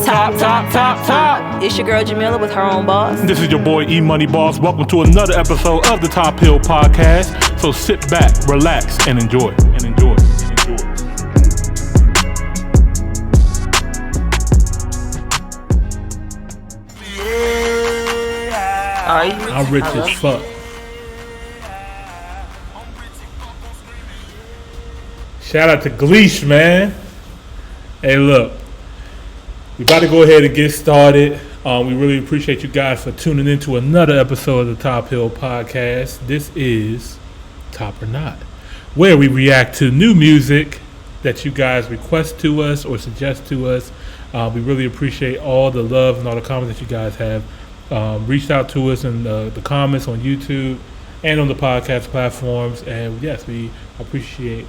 Top. It's your girl Jamila with her own boss. This is your boy Imani Boss. Welcome to another episode of the Top Hill Podcast. So sit back, relax, and enjoy. I'm rich as fuck. Shout out to Gleesh, man. Hey, look. We about to go ahead and get started. We really appreciate you guys for tuning in to another episode of the Top Hill Podcast. This is Top or Not, where we react to new music that you guys request to us or suggest to us. We really appreciate all the love and all the comments that you guys have reached out to us in the comments on YouTube and on the podcast platforms. And yes, we appreciate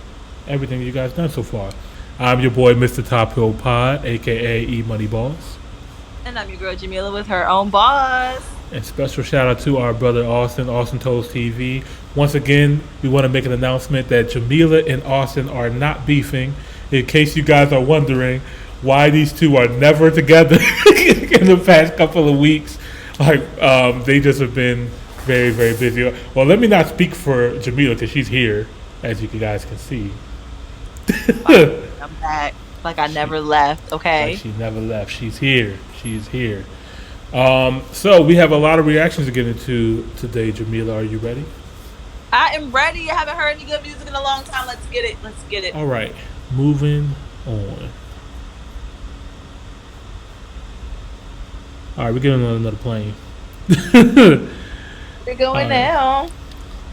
everything you guys done so far. I'm your boy, Mr. Top Hill Pod, a.k.a. E-Money Boss. And I'm your girl Jamila with her own boss. And special shout out to our brother Austin Toles TV. Once again, we want to make an announcement that Jamila and Austin are not beefing. In case you guys are wondering why these two are never together in the past couple of weeks. They just have been very, very busy. Well, let me not speak for Jamila because she's here, as you guys can see. I'm back like I never left, okay? Like she never left. She's here. So we have a lot of reactions to get into today. Jamila, are you ready? I am ready. I haven't heard any good music in a long time. Let's get it. All right. Moving on. All right, we're getting on another plane. We're going now.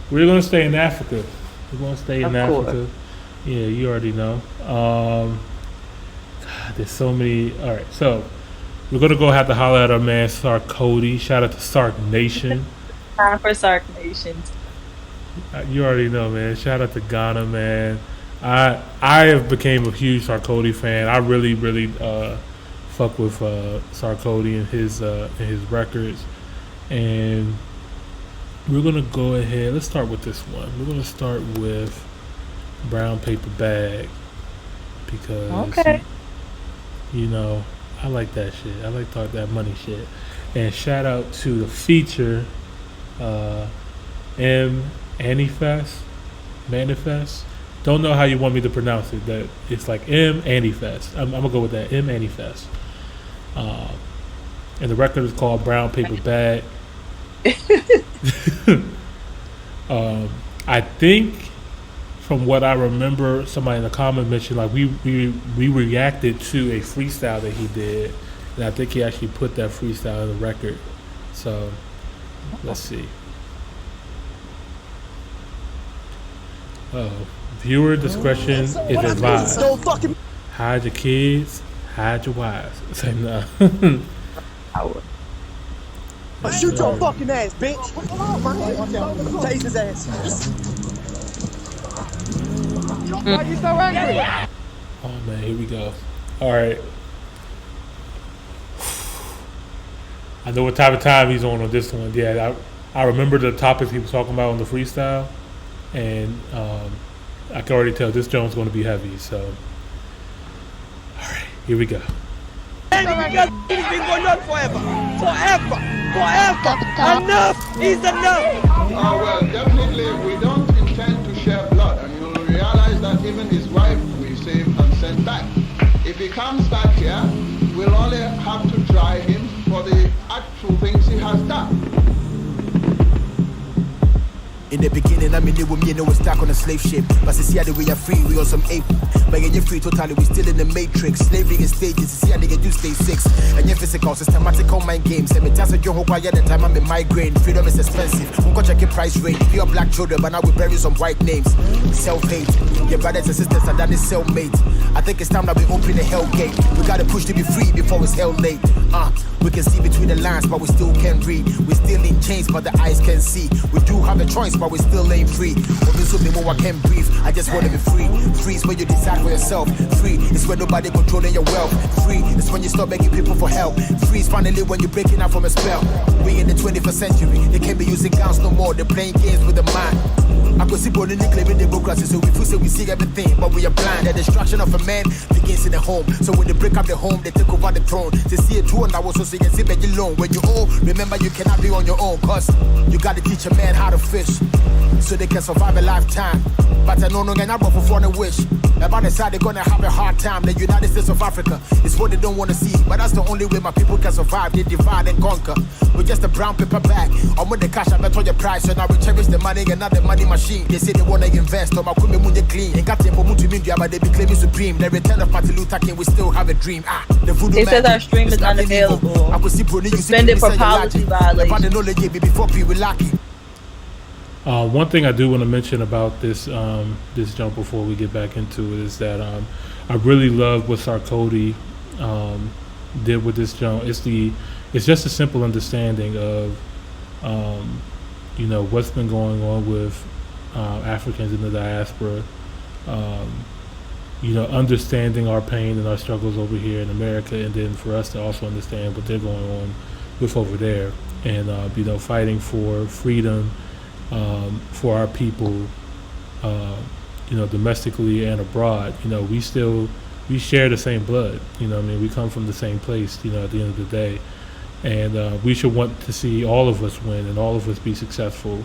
We're going to stay in Africa. Course. Yeah, you already know. There's so many. All right, so we're going to go have to holler at our man Sarkodie. Shout out to Sark Nation. Time for Sark Nation. You already know, man. Shout out to Ghana, man. I have became a huge Sarkodie fan. I really fuck with Sarkodie and his records. And we're going to go ahead. Let's start with this one. We're going to start with Brown Paper Bag because I like that shit. I like that money shit. And shout out to the feature Manifest. Don't know how you want me to pronounce it. That it's like Manifest. I'm gonna go with that Manifest. And the record is called Brown Paper Bag. I think from what I remember, somebody in the comment mentioned like we reacted to a freestyle that he did, and I think he actually put that freestyle in the record. So let's see. Viewer discretion is advised. Hide your kids, hide your wives. Say no. Shoot your fucking ass, bitch. Tase his ass. Why are you so angry? Oh man, here we go. Alright. I know what type of time he's on this one. Yeah, I remember the topics he was talking about on the freestyle. And I can already tell this joint's going to be heavy. So, alright, here we go. It's been going on forever. Enough is enough. Well, definitely we don't intend to share blood, and you'll realize that even his wife we saved and sent back. If he comes back here, we'll only have to try him for the actual things he has done. In the beginning, I mean, they were me and they were stuck on a slave ship. But since the we are free, we on some ape. But you're free totally, we still in the matrix. Slavery in stages, see how they do stay six. And your physical, systematical mind games. And me just a joke, why the time I'm in migraine. Freedom is expensive. Won't go check your price range. Pure black children, but now we bury some white names. Self-hate. Your brothers and sisters are done is cellmate. I think it's time that we open the hell gate. We gotta push to be free before it's hell late. We can see between the lines, but we still can't read. We still in chains, but the eyes can see. We do have a choice, but we still ain't free. I can't breathe. I just wanna be free. Free is when you decide for yourself. Free is when nobody controlling your wealth. Free is when you stop begging people for help. Freeze finally when you're breaking out from a spell. We in the 21st century, they can't be using guns no more. They're playing games with the mind. I could see Bonnie claiming democracy, so we feel say we see everything, but we are blind. The destruction of a man begins in the home. So when they break up the home, they take over the throne. They see a throne that was so you can see but alone. When you old, remember you cannot be on your own, cause you gotta teach a man how to fish, so they can survive a lifetime. But I know no gonna go for a wish. About the side they're gonna have a hard time. The United States of Africa is what they don't wanna see, but that's the only way my people can survive. They divide and conquer. We're just a brown paper bag. I'm with the cash, I bet on your price. So now we cherish the money and not the money machine. They say they wanna invest, on my women when they clean. Ain't got them to India, but they be claiming supreme. The return of Martin Luther King, we still have a dream. The voodoo It says our stream is unavailable. Suspended for policy violation. Before people lucky. One thing I do want to mention about this this jump before we get back into it is that I really love what Sarkodie did with this jump. It's just a simple understanding of what's been going on with Africans in the diaspora. Understanding our pain and our struggles over here in America, and then for us to also understand what they're going on with over there, and fighting for freedom for our people, domestically and abroad. We share the same blood. We come from the same place. At the end of the day, and we should want to see all of us win and all of us be successful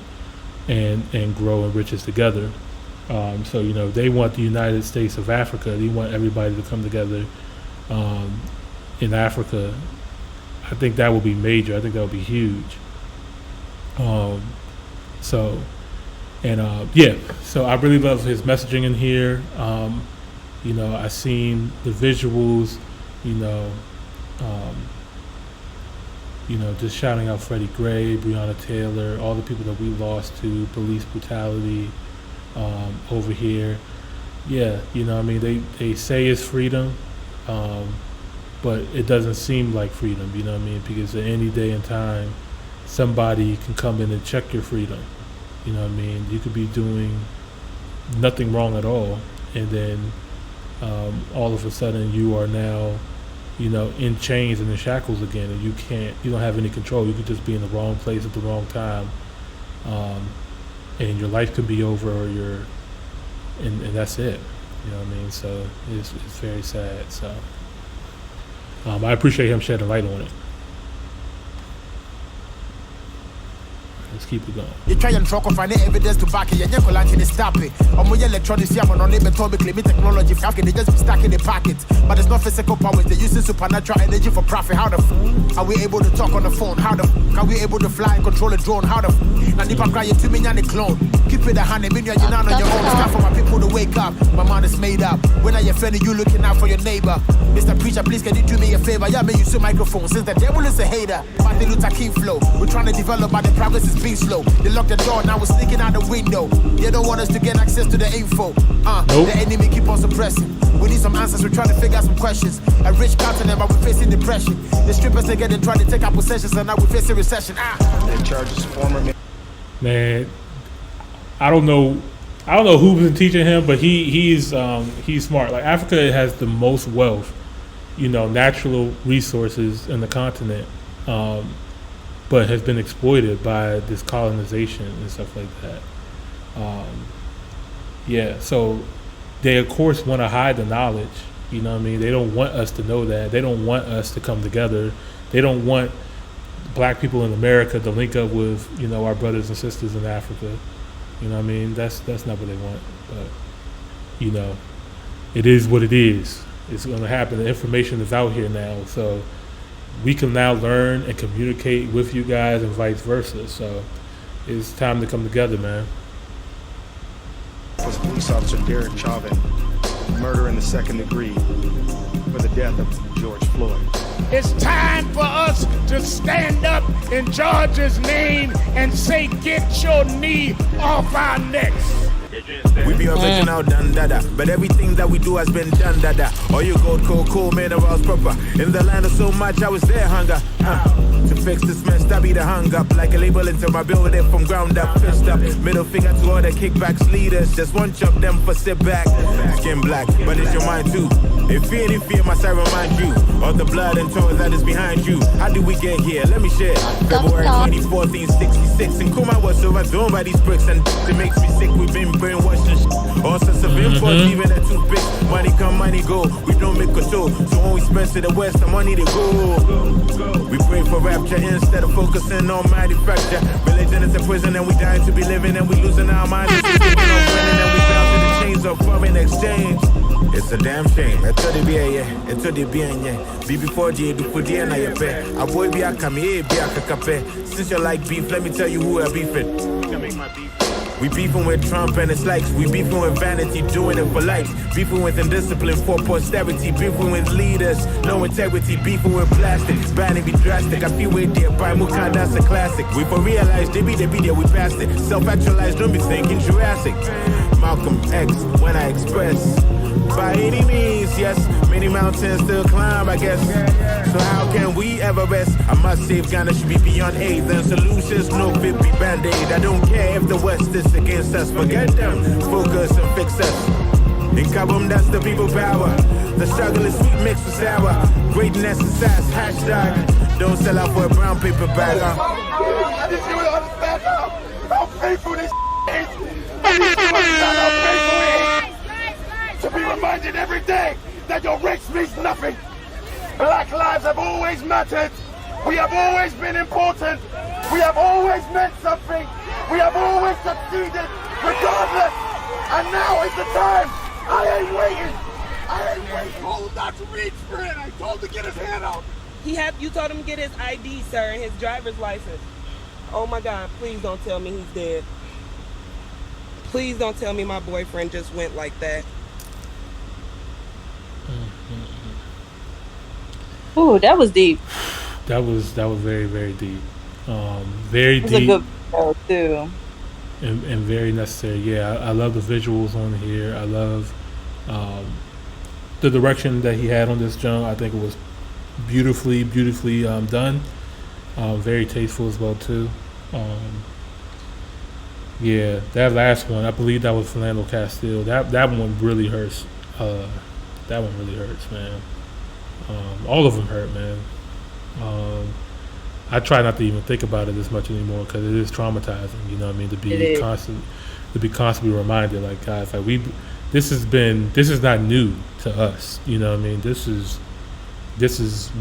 and grow in riches together. So they want the United States of Africa. They want everybody to come together in Africa. I think that would be major. I think that would be huge. So I really love his messaging in here. I seen the visuals, just shouting out Freddie Gray, Breonna Taylor, all the people that we lost to police brutality over here. They say it's freedom, but it doesn't seem like freedom, because at any day and time, somebody can come in and check your freedom. You could be doing nothing wrong at all, and then all of a sudden you are now, in chains and in shackles again, and you don't have any control. You could just be in the wrong place at the wrong time, and your life could be over, or and that's it. So it's very sad. So I appreciate him shedding light on it. Let's keep it going. You try and talk of any evidence to back it, and you can't stop it. On my electronics, yeah, on name and claiming technology, they just be stacking the packets. But it's not physical powers, they're using supernatural energy for profit. How the f are we able to talk on the phone? How the f are we able to fly and control a drone? How the f now if I'm crying to me and the clone. Keep it a hand, you're not on your own. It's time for my people to wake up. My mind is made up. When are you offended, you looking out for your neighbor? Mr. Preacher, please can you do me a favor? Yeah, may use your microphone since the devil is a hater. Martin Luther King flow. We're trying to develop, but the progress is being slow. They locked the door, now we're sneaking out the window. They don't want us to get access to the info. Nope. The enemy keep on suppressing. We need some answers, we're trying to figure out some questions. A rich continent, but we're facing depression. The strippers again, they're trying to take our possessions, and now we're facing recession. They charges former Man, I don't know who's been teaching him, but he's smart. Like, Africa has the most wealth, natural resources in the continent, but has been exploited by this colonization and stuff like that. So they of course want to hide the knowledge. They don't want us to know that. They don't want us to come together. They don't want black people in America to link up with our brothers and sisters in Africa. That's not what they want. But it is what it is. It's going to happen. The information is out here now, so we can now learn and communicate with you guys and vice versa. So it's time to come together, man. was police officer Derek Chauvin, murder in the second degree for the death of George Floyd. It's time for us to stand up in George's name and say, get your knee off our necks. We be original done dada, but everything that we do has been done dada. All you gold, cool, minerals proper. In the land of so much, I was there hunger. To fix this mess, that be the hung up. Like a label into my building from ground up, fist up. Middle finger to all the kickbacks leaders. Just one chop them for sit back. Skin black, but it's your mind too. If fear must I remind you of the blood and toil that is behind you. How did we get here? Let me share. February 24th, 1966. And Kuma was overthrown by these bricks, and it makes me sick. We've been brainwashed and shit. All sorts of imports, even at toothpicks. Money come, money go. We don't make a show. So when we spend to the west, the money to go. We pray for rapture instead of focusing on manufacture. Religion is a prison, and we dying to be living, and we losing our minds. And we bound to the chains of foreign exchange. It's a damn shame. It's to the BB4G, do put the na pay. A boy be a come here, be a cacape. Since you like beef, let me tell you who I beef it. We beefing with Trump and his likes. We beefing with vanity, doing it for likes. Beefing with indiscipline for posterity. Beefing with leaders, no integrity. Beefing with plastic, banning be drastic. I feel with there, by Mukan, that's a classic. We for realize they be there, we passed it. Self-actualized, don't be thinking Jurassic. Malcolm X, when I express. By any means, yes, many mountains still climb, I guess. So how can we ever rest? I must save Ghana should be beyond aid. Then solutions, no fit be band-aid. I don't care if the West is against us. Forget them, focus and fix us. In Kabum, that's the people power. The struggle is sweet mixed with sour. Greatness is fast, hashtag. Don't sell out for a brown paper bag. I need you to understand how painful this is. I need you to understand how painful it is. To be reminded every day that your race means nothing. Black lives have always mattered. We have always been important. We have always meant something. We have always succeeded, regardless. And now is the time. I ain't waiting. I told not to reach for it. I told to get his hand out. You told him to get his ID, sir, and his driver's license. Oh my God, please don't tell me he's dead. Please don't tell me my boyfriend just went like that. Ooh, that was deep. That was very, very deep. Very It was deep. a good show too. And very necessary. Yeah, I love the visuals on here. I love the direction that he had on this jump. I think it was beautifully done. Very tasteful as well too. Yeah, that last one, I believe that was Philando Castile. That one really hurts. That one really hurts, man. All of them hurt, man. I try not to even think about it as much anymore because it is traumatizing. You know what I mean? To be constantly reminded, like, guys, like this is not new to us. You know what I mean? This is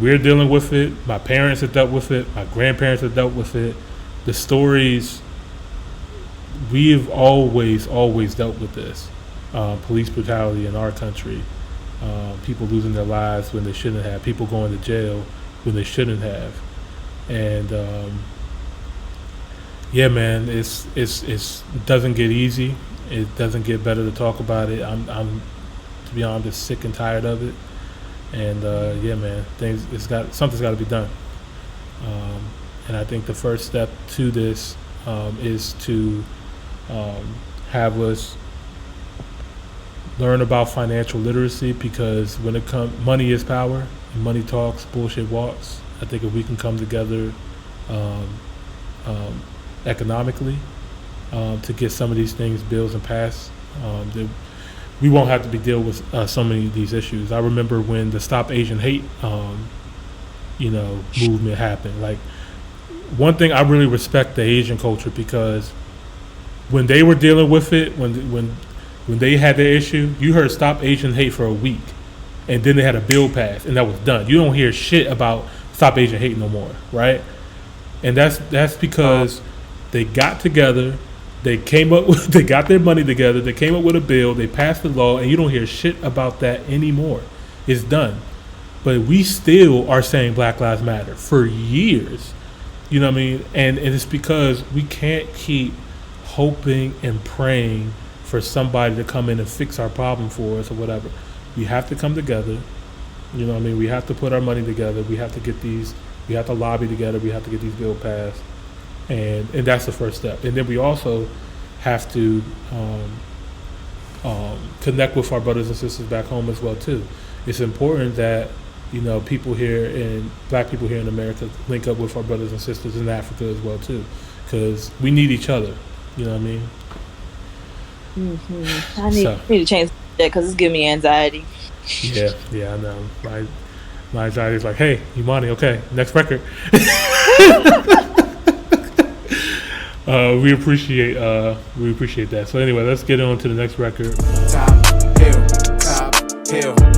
we're dealing with it. My parents have dealt with it. My grandparents have dealt with it. The stories, we've always dealt with this. Police brutality in our country. People losing their lives when they shouldn't have, people going to jail when they shouldn't have, and yeah, man, it doesn't get easy. It doesn't get better to talk about it. I'm to be honest, sick and tired of it, and yeah, man, something's got to be done, and I think the first step to this is to have us learn about financial literacy, because when it comes, money is power, and money talks, bullshit walks. I think if we can come together economically to get some of these things, bills, and passed, we won't have to be dealing with so many of these issues. I remember when the Stop Asian Hate, movement happened. Like, one thing I really respect the Asian culture, because when they were dealing with it, when they had their issue, you heard Stop Asian Hate for a week, and then they had a bill passed, and that was done. You don't hear shit about Stop Asian Hate no more, right? And that's because they got together, they got their money together, they came up with a bill, they passed the law, and you don't hear shit about that anymore. It's done. But we still are saying Black Lives Matter for years. You know what I mean? And it's because we can't keep hoping and praying for somebody to come in and fix our problem for us or whatever. We have to come together. You know what I mean? We have to put our money together. We have to lobby together. We have to get these bills passed. And that's the first step. And then we also have to connect with our brothers and sisters back home as well too. It's important that, people here Black people here in America link up with our brothers and sisters in Africa as well too, because we need each other. You know what I mean? Mm-hmm. I need to change Yeah, because it's giving me anxiety. Yeah, I know. My anxiety is like, hey, Imani, okay, next record. We appreciate that. So anyway, let's get on to the next record. Top hill.